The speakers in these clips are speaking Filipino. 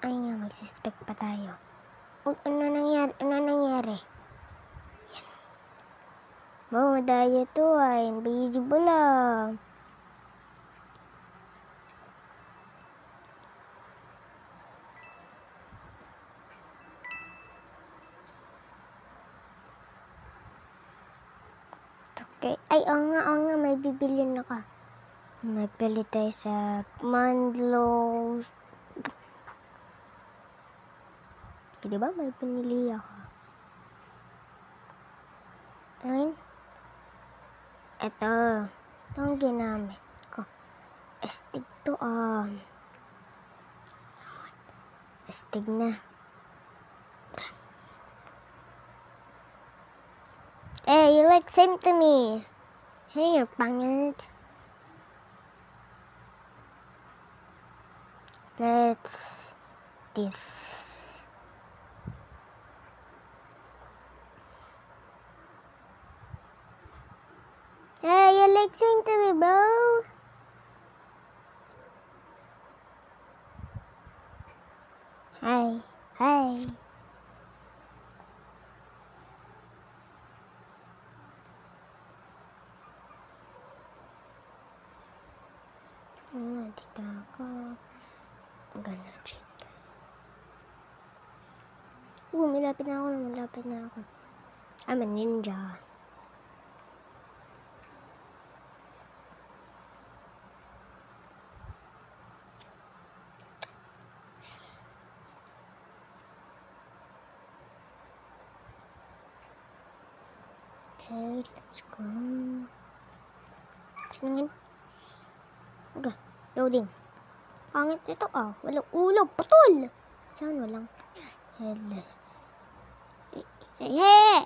Ay nga, mag-suspect pa tayo. Ano nangyari? Ano nangyari? Yan. Wow, madaya to ay. Invisible lang. Okay. Ay, oo nga, may bibilin na ka. Magpili tayo sa Mandlos. Di ba may pinili ako? Ano yun? Ito ang ginamit ko. Astig to astig na. Hey, you look same to me. Hey, you're pangit. Let's this. Hey, you look same to me, bro. Hi. Dito ako. Gonna check. Malapit na ako. I'm a ninja. Okay, let's go. Sino yun? Okay, loading. Pangit ito walang ulo, putol! Saan walang headless? Hey!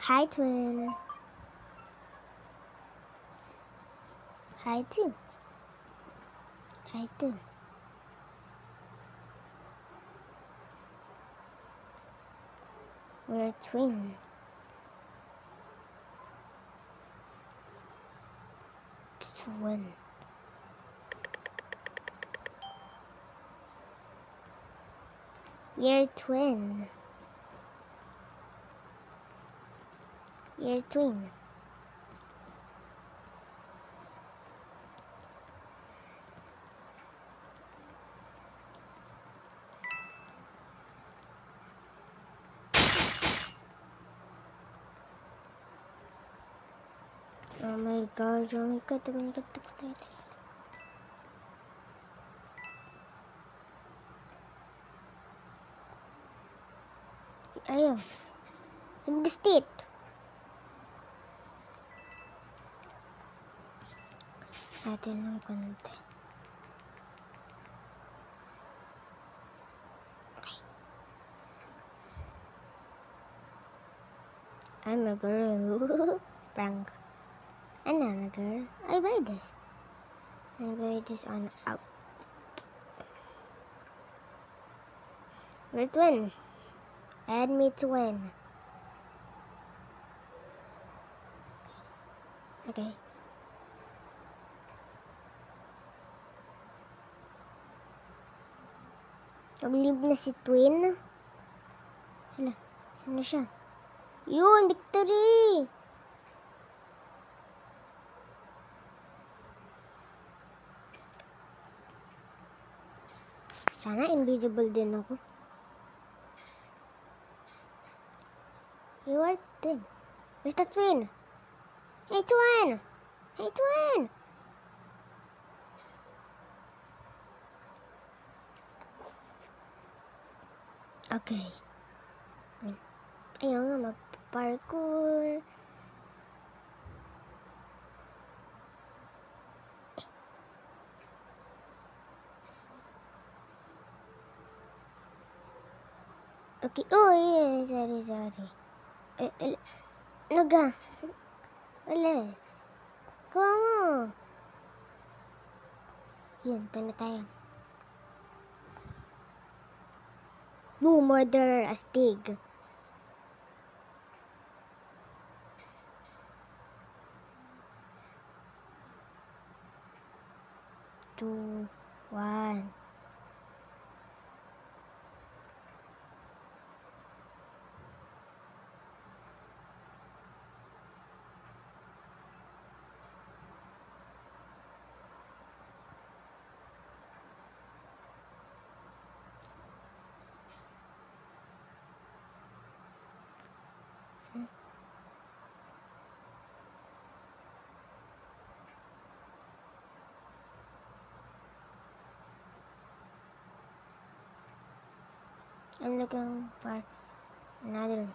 Hi, twin. Hi, too. We're twin. We're twin. Oh my god, Ayaw. Nag-state. Natin ng konti. I'm a girl. Prank. I'm not a girl. I buy this. On out. We're twin. Add me twin. Okay. Nag-leave na si twin. Hala, saan na siya? Yun, victory! Sana invisible din ako. You are twin. Where's the twin? Hey, twin! Okay. Ayaw nga, mag-parkour. Okay. Oh, yeah. Sorry. Naga. Alas. Kuha mo. Yun, ito na tayo. No, murder, astig. 2, 1. I'm looking for another.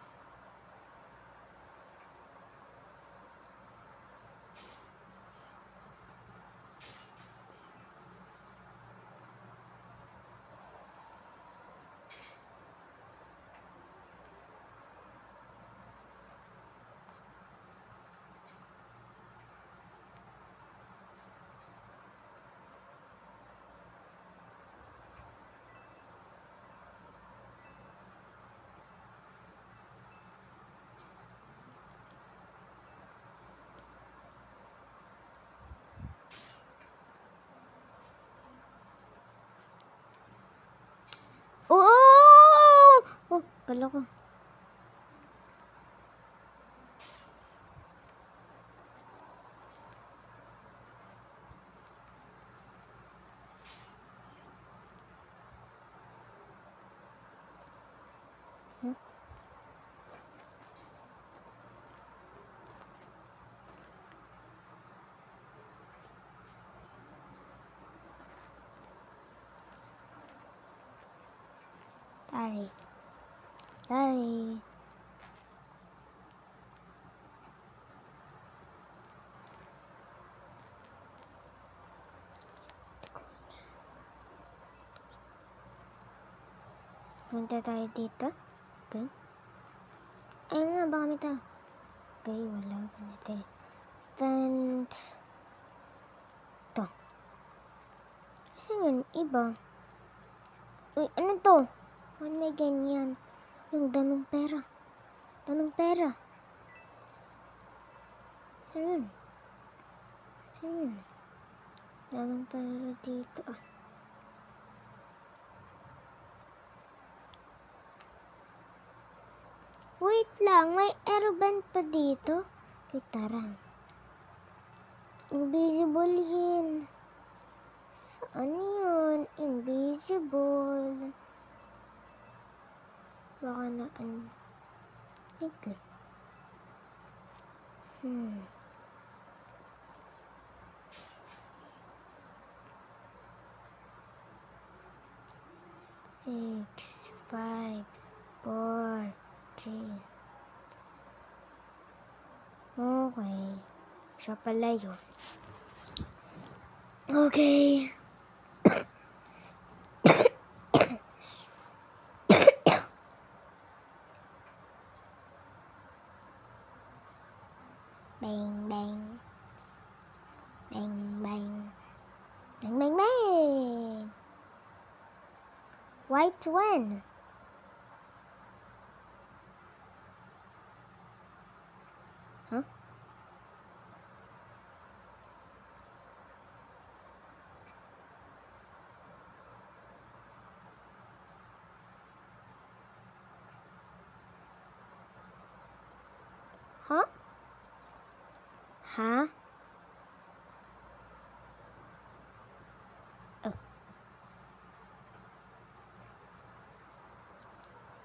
Oh! Oh, kala ko. Sorry. Sorry. Punta tayo dito. Okay. Ayun nga, baka may tao. Okay, wala. Punta tayo. Vent. Ito. Saan yun? Iba. Uy, ano to? Ano may ganyan? Yung daming pera. Daming pera. Saan yun? Saan yun? Daming pera dito. Ah. Wait lang, may airband pa dito. Okay, tara. Invisible yun. Saan yun? Invisible. Baka na wait lang. Six, 5, 4, 3. Okay. Siya pala yun. Okay. Bang, bang. Bang, bang. Bang, bang, bang. White one. Huh? Huh? Huh? Oh.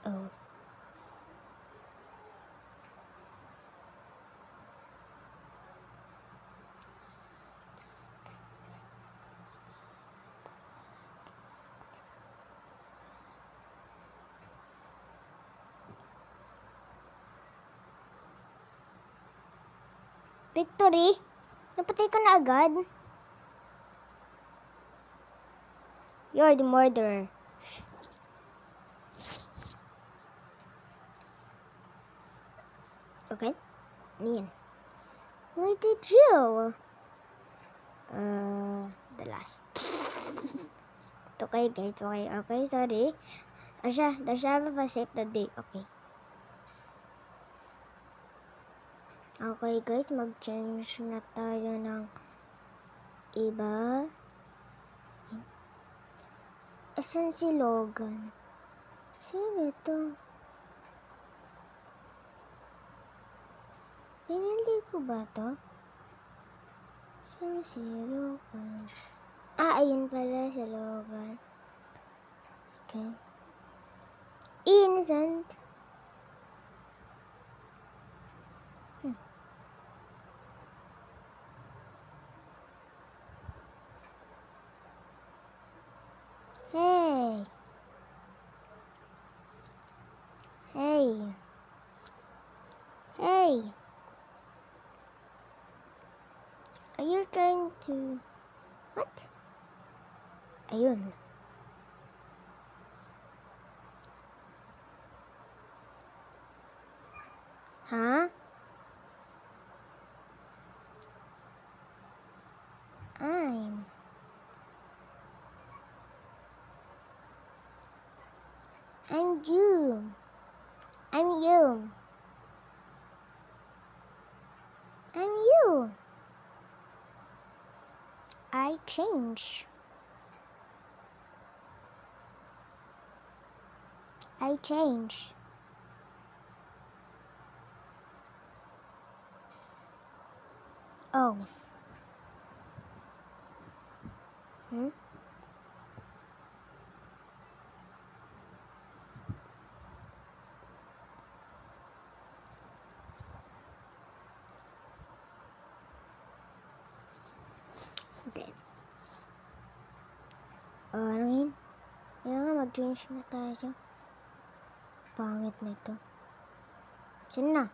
Oh. Victory? Napatay ka na agad? You're the murderer. Okay? Ano yan? Why did you? The last. Okay, guys. Okay, okay. Sorry. Asya, the Shabba was saved the day. Okay. Okay, guys. Mag-change na tayo ng iba. Asan si Logan? Sino to? Pinili ko ba to? Sino si Logan? Ayun pala si Logan. Okay. Innocent. Hey. Hey. Hey. Are you trying to... What? Ayun. Huh? I'm you. I'm you. I'm you. I change. I change. Oh. Hmm? Okay. Ano yun? Kaya nga mag-change na tayo. Pangit na ito. Saan na?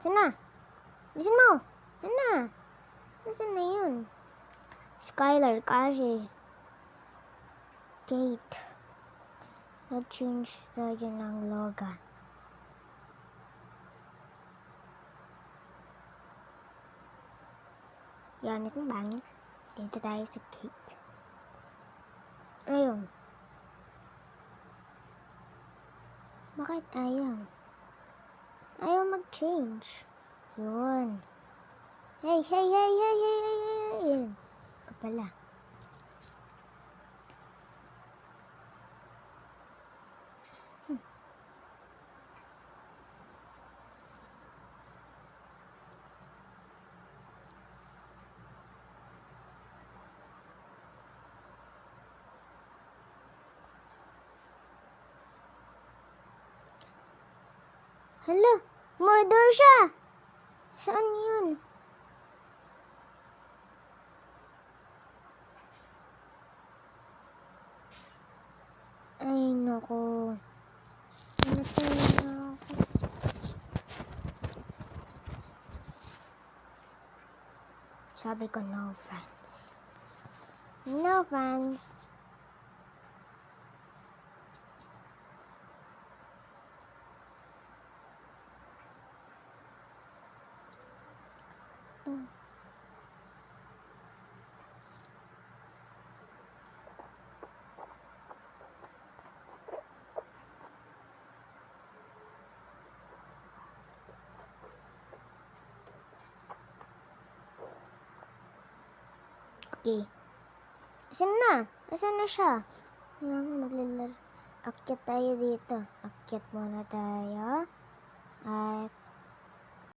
Saan na? Listen mo! Saan na? Nasaan na yun? Skylar kasi. Kate. Nag-change tayo ng Logan. Yan, itong bangin. Dito tayo sa Kate. Ayun. Bakit ayaw? Ayaw mag-change. Yun. Hey, hey, hey, hey, hey, hey, hey. Yun. Kapala. Hala, murder siya! Saan yun? Ay, naku. Namatay na ako. Sabi ko, no friends. No friends. Okay. Asan na? Asan na siya? Ayan, maglalaro. Akyat tayo dito. Akyat muna tayo. At